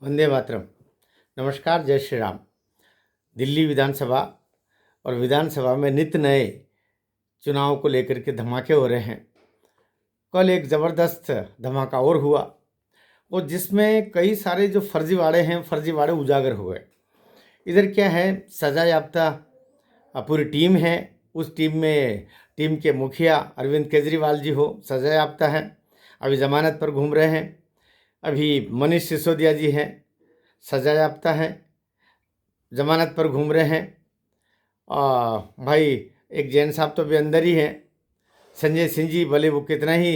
वंदे मातरम। नमस्कार, जय श्री राम। दिल्ली विधानसभा और विधानसभा में नित्य नए चुनाव को लेकर के धमाके हो रहे हैं। कल एक ज़बरदस्त धमाका और हुआ और जिसमें कई सारे जो फर्जीवाड़े हैं, फर्जीवाड़े उजागर हुए। इधर क्या है, सजा याफ्ता पूरी टीम है। उस टीम में टीम के मुखिया अरविंद केजरीवाल जी हो, सजा याफ्ता हैं, अभी ज़मानत पर घूम रहे हैं। अभी मनीष सिसोदिया जी हैं, सजा याफ्ता हैं, ज़मानत पर घूम रहे हैं। भाई एक जैन साहब तो अभी अंदर ही हैं। संजय सिंह जी भले वो कितना ही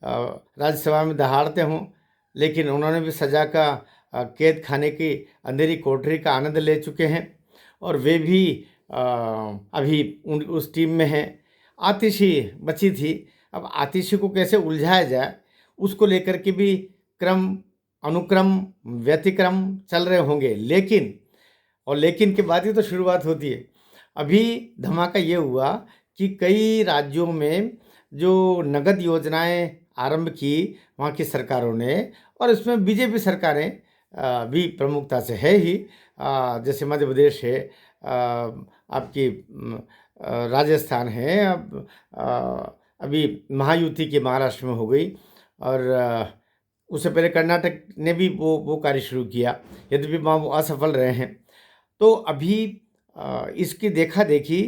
राज्यसभा में दहाड़ते हों, लेकिन उन्होंने भी सज़ा का कैद खाने की अंधेरी कोठरी का आनंद ले चुके हैं और वे भी अभी उस टीम में हैं। आतिशी बची थी, अब आतिशी को कैसे उलझाया जाए उसको लेकर के भी क्रम अनुक्रम व्यतिक्रम चल रहे होंगे। लेकिन के बाद ही तो शुरुआत होती है। अभी धमाका ये हुआ कि कई राज्यों में जो नगद योजनाएं आरंभ की वहाँ की सरकारों ने, और इसमें बीजेपी सरकारें भी प्रमुखता से है ही। जैसे मध्य प्रदेश है, आपकी राजस्थान है, अब अभी महायुति की महाराष्ट्र में हो गई, और उससे पहले कर्नाटक ने भी वो कार्य शुरू किया, यद्यपि वहाँ वो असफल रहे हैं। तो अभी इसकी देखा देखी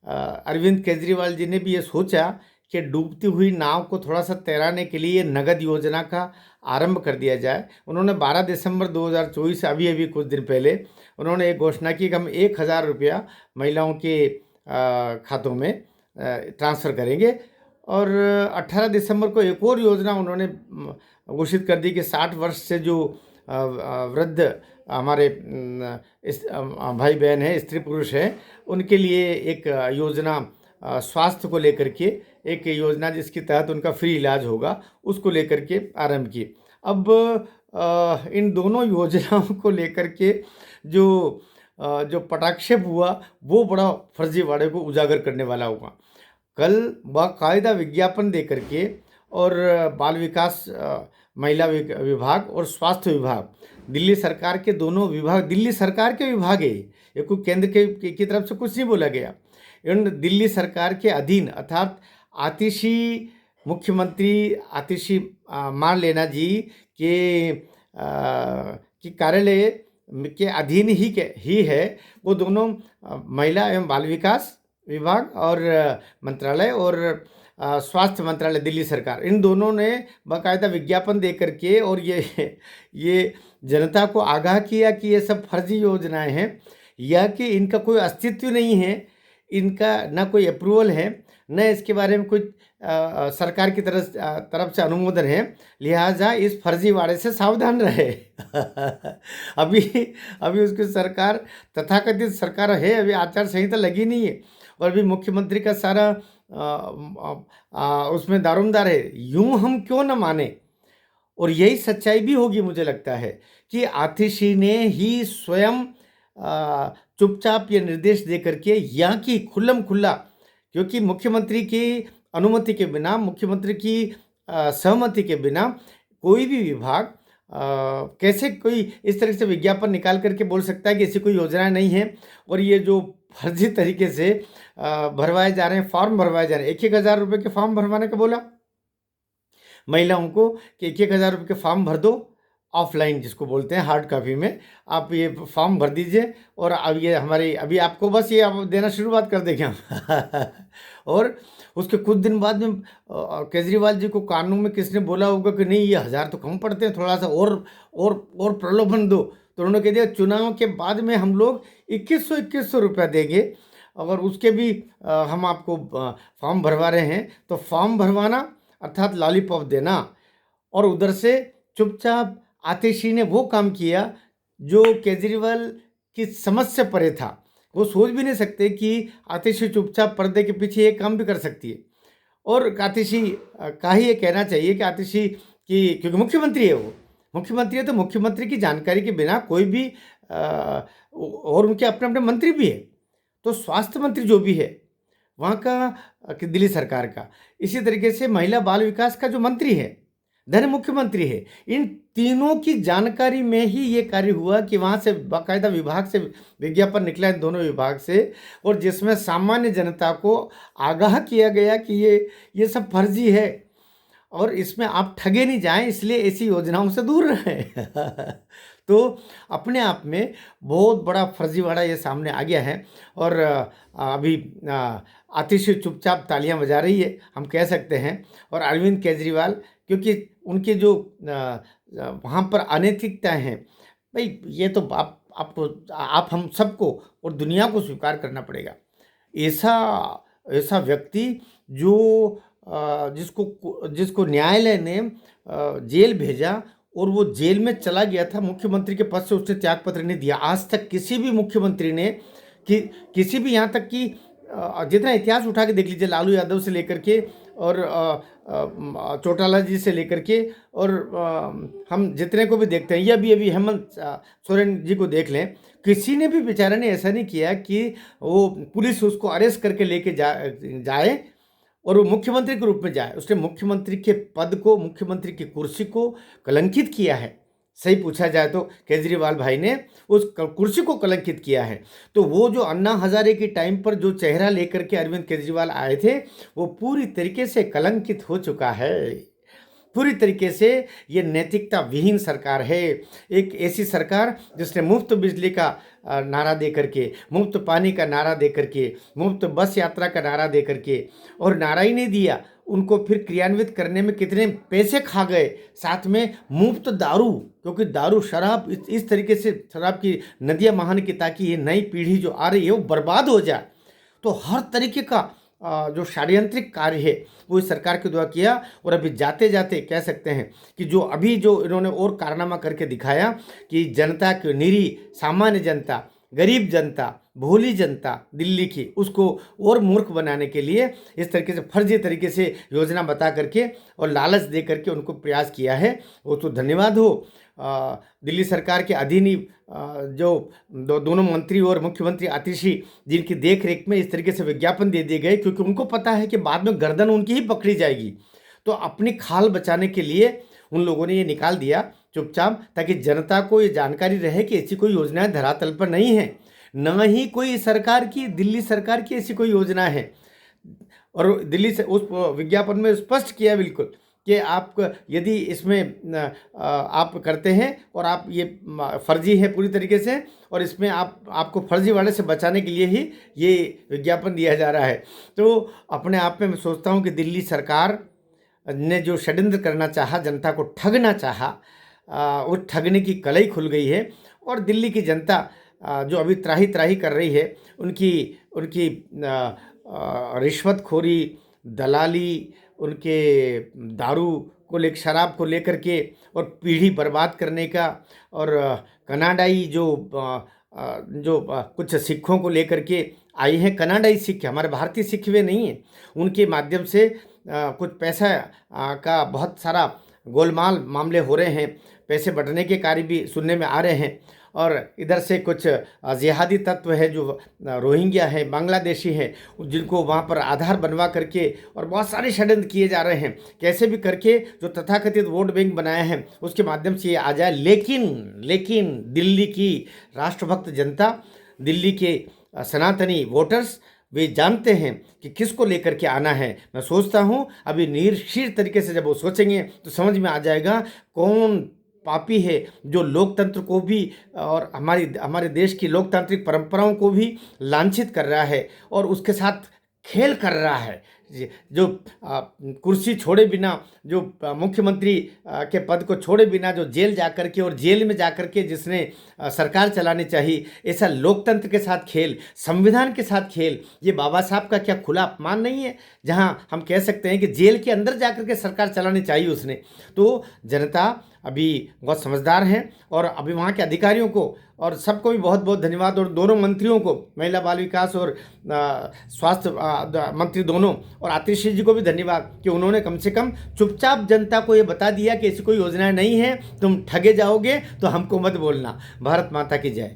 अरविंद केजरीवाल जी ने भी ये सोचा कि डूबती हुई नाव को थोड़ा सा तैराने के लिए नगद योजना का आरंभ कर दिया जाए। उन्होंने 12 दिसंबर 2024 अभी कुछ दिन पहले उन्होंने एक घोषणा की कि हम 1000 रुपया महिलाओं के खातों में ट्रांसफ़र करेंगे, और 18 दिसंबर को एक और योजना उन्होंने घोषित कर दी कि 60 वर्ष से जो वृद्ध हमारे भाई बहन हैं, स्त्री पुरुष हैं, उनके लिए एक योजना स्वास्थ्य को लेकर के एक योजना जिसके तहत उनका फ्री इलाज होगा, उसको लेकर के आरंभ की। अब इन दोनों योजनाओं को लेकर के जो पटाक्षेप हुआ वो बड़ा फर्जीवाड़े को उजागर करने वाला हुआ। कल बाकायदा विज्ञापन दे करके, और बाल विकास महिला विभाग और स्वास्थ्य विभाग, दिल्ली सरकार के दोनों विभाग, दिल्ली सरकार के विभाग है ये, कोई केंद्र की तरफ से कुछ नहीं बोला गया। इन दिल्ली सरकार के अधीन अर्थात आतिशी मुख्यमंत्री आतिशी मारलेना जी के कार्यालय के अधीन ही है। वो दोनों महिला एवं बाल विकास विभाग और मंत्रालय और स्वास्थ्य मंत्रालय दिल्ली सरकार, इन दोनों ने बाकायदा विज्ञापन दे करके और ये जनता को आगाह किया कि ये सब फर्जी योजनाएं हैं, या कि इनका कोई अस्तित्व नहीं है, इनका ना कोई अप्रूवल है, न इसके बारे में कुछ सरकार की तरफ से अनुमोदन है, लिहाजा इस फर्जीवाड़े से सावधान रहे। अभी उसकी सरकार, तथाकथित सरकार है, अभी आचार संहिता लगी नहीं है, और अभी मुख्यमंत्री का सारा उसमें दारोमदार है। यूं हम क्यों न माने, और यही सच्चाई भी होगी मुझे लगता है कि आतिशी ने ही स्वयं चुपचाप ये निर्देश दे करके यहाँ की खुल्लम खुल्ला, क्योंकि मुख्यमंत्री की अनुमति के बिना, मुख्यमंत्री की सहमति के बिना कोई भी विभाग कैसे कोई इस तरह से विज्ञापन निकाल करके बोल सकता है कि ऐसी कोई योजना नहीं है। और ये जो फर्जी तरीके से भरवाए जा रहे हैं, फॉर्म भरवाए जा रहे हैं, 1,000 रुपये के फॉर्म भरवाने का बोला महिलाओं को कि 1,000 रुपये के फॉर्म भर दो, ऑफलाइन जिसको बोलते हैं, हार्ड कॉपी में आप ये फॉर्म भर दीजिए, और अब ये हमारी अभी आपको बस ये आप देना शुरुआत कर देंगे हम। और उसके कुछ दिन बाद में केजरीवाल जी को कानून में किसने बोला होगा कि नहीं ये 1000 तो कम पड़ते हैं, थोड़ा सा और प्रलोभन दो, तो उन्होंने कह दिया चुनाव के बाद में हम लोग 2100 रुपया देंगे, अगर उसके भी हम आपको फॉर्म भरवा रहे हैं तो फॉर्म भरवाना अर्थात लॉलीपॉप देना। और उधर से चुपचाप आतिशी ने वो काम किया जो केजरीवाल की समझ से परे था। वो सोच भी नहीं सकते कि आतिशी चुपचाप पर्दे के पीछे ये काम भी कर सकती है। और आतिशी का ही ये कहना चाहिए कि आतिशी की, क्योंकि मुख्यमंत्री है, वो मुख्यमंत्री है, तो मुख्यमंत्री की जानकारी के बिना कोई भी और उनके अपने अपने मंत्री भी है, तो स्वास्थ्य मंत्री जो भी है वहाँ का दिल्ली सरकार का, इसी तरीके से महिला बाल विकास का जो मंत्री है धन मुख्यमंत्री है। इन तीनों की जानकारी में ही ये कार्य हुआ कि वहाँ से बाकायदा विभाग से विज्ञापन निकला इन दोनों विभाग से, और जिसमें सामान्य जनता को आगाह किया गया कि ये सब फर्जी है और इसमें आप ठगे नहीं जाएं, इसलिए ऐसी योजनाओं से दूर रहें। तो अपने आप में बहुत बड़ा फर्जीवाड़ा ये सामने आ गया है। और अभी आतिशी चुपचाप तालियां बजा रही है, हम कह सकते हैं। और अरविंद केजरीवाल, क्योंकि उनके जो वहाँ पर अनैतिकताएं हैं, भाई ये तो आप हम सबको और दुनिया को स्वीकार करना पड़ेगा। ऐसा ऐसा व्यक्ति जो जिसको न्यायालय ने जेल भेजा और वो जेल में चला गया था, मुख्यमंत्री के पद से उसने त्यागपत्र नहीं दिया। आज तक किसी भी मुख्यमंत्री ने किसी भी, यहाँ तक कि जितना इतिहास उठा के देख लीजिए, लालू यादव से लेकर के और चौटाला जी से लेकर के, और हम जितने को भी देखते हैं, या अभी हेमंत सोरेन जी को देख लें, किसी ने भी बेचारे ने ऐसा नहीं किया कि वो पुलिस उसको अरेस्ट करके लेके जाए और वो मुख्यमंत्री के रूप में जाए। उसने मुख्यमंत्री के पद को, मुख्यमंत्री की कुर्सी को कलंकित किया है। सही पूछा जाए तो केजरीवाल भाई ने उस कुर्सी को कलंकित किया है। तो वो जो अन्ना हजारे के टाइम पर जो चेहरा लेकर के अरविंद केजरीवाल आए थे, वो पूरी तरीके से कलंकित हो चुका है। पूरी तरीके से ये नैतिकता विहीन सरकार है। एक ऐसी सरकार जिसने मुफ्त बिजली का नारा दे करके, मुफ्त पानी का नारा दे करके, मुफ्त बस यात्रा का नारा दे करके, और नारा ही नहीं दिया, उनको फिर क्रियान्वित करने में कितने पैसे खा गए। साथ में मुफ्त दारू, क्योंकि दारू शराब इस तरीके से शराब की नदियाँ महान की, ताकि ये नई पीढ़ी जो आ रही है वो बर्बाद हो जाए। तो हर तरीके का जो षड्यंत्रिक कार्य है वो इस सरकार के द्वारा किया। और अभी जाते जाते कह सकते हैं कि जो इन्होंने और कारनामा करके दिखाया कि जनता की, निरी सामान्य जनता, गरीब जनता, भोली जनता दिल्ली की, उसको और मूर्ख बनाने के लिए इस तरीके से फर्जी तरीके से योजना बता करके और लालच दे करके उनको प्रयास किया है। वो तो धन्यवाद हो दिल्ली सरकार के अधीन ही जो दोनों मंत्री और मुख्यमंत्री आतिशी, जिनकी देख रेख में इस तरीके से विज्ञापन दे दिए गए, क्योंकि उनको पता है कि बाद में गर्दन उनकी ही पकड़ी जाएगी। तो अपनी खाल बचाने के लिए उन लोगों ने ये निकाल दिया चुपचाप, ताकि जनता को ये जानकारी रहे कि ऐसी कोई योजनाएं धरातल पर नहीं है, न ही कोई दिल्ली सरकार की ऐसी कोई योजना है। और दिल्ली से उस विज्ञापन में स्पष्ट किया बिल्कुल कि आप यदि इसमें आप करते हैं और आप ये फर्जी है पूरी तरीके से, और इसमें आपको फर्जीवाड़े से बचाने के लिए ही ये विज्ञापन दिया जा रहा है। तो अपने आप में मैं सोचता हूँ कि दिल्ली सरकार ने जो षड्यंत्र करना चाहा, जनता को ठगना चाहा, वो ठगने की कलई खुल गई है। और दिल्ली की जनता जो अभी त्राही त्राही कर रही है, उनकी रिश्वतखोरी, दलाली, उनके दारू को लेकर, शराब को लेकर के, और पीढ़ी बर्बाद करने का, और कनाडाई जो कुछ सिखों को लेकर के आई हैं, कनाडाई सिख, हमारे भारतीय सिख वे नहीं हैं, उनके माध्यम से कुछ पैसा का बहुत सारा गोलमाल मामले हो रहे हैं, पैसे बटने के कार्य भी सुनने में आ रहे हैं। और इधर से कुछ जिहादी तत्व है जो रोहिंग्या है, बांग्लादेशी हैं, जिनको वहाँ पर आधार बनवा करके, और बहुत सारे षड्यंत्र किए जा रहे हैं, कैसे भी करके जो तथाकथित वोट बैंक बनाया है उसके माध्यम से ये आ जाए। लेकिन दिल्ली की राष्ट्रभक्त जनता, दिल्ली के सनातनी वोटर्स, वे जानते हैं कि किसको लेकर के आना है। मैं सोचता हूँ अभी निरक्षीर तरीके से जब वो सोचेंगे तो समझ में आ जाएगा कौन पापी है जो लोकतंत्र को भी और हमारे देश की लोकतांत्रिक परंपराओं को भी लांछित कर रहा है, और उसके साथ खेल कर रहा है। जो कुर्सी छोड़े बिना, जो मुख्यमंत्री के पद को छोड़े बिना जो जेल जाकर के, और जेल में जाकर के जिसने सरकार चलानी चाहिए, ऐसा लोकतंत्र के साथ खेल, संविधान के साथ खेल, ये बाबा साहब का क्या खुला अपमान नहीं है? जहां हम कह सकते हैं कि जेल के अंदर जाकर के सरकार चलानी चाहिए उसने। तो जनता अभी बहुत समझदार हैं, और अभी वहाँ के अधिकारियों को और सबको भी बहुत बहुत धन्यवाद, और दोनों मंत्रियों को, महिला बाल विकास और स्वास्थ्य मंत्री दोनों, और आतिशी जी को भी धन्यवाद कि उन्होंने कम से कम चुपचाप जनता को ये बता दिया कि ऐसी कोई योजनाएं नहीं है, तुम ठगे जाओगे तो हमको मत बोलना। भारत माता की जय।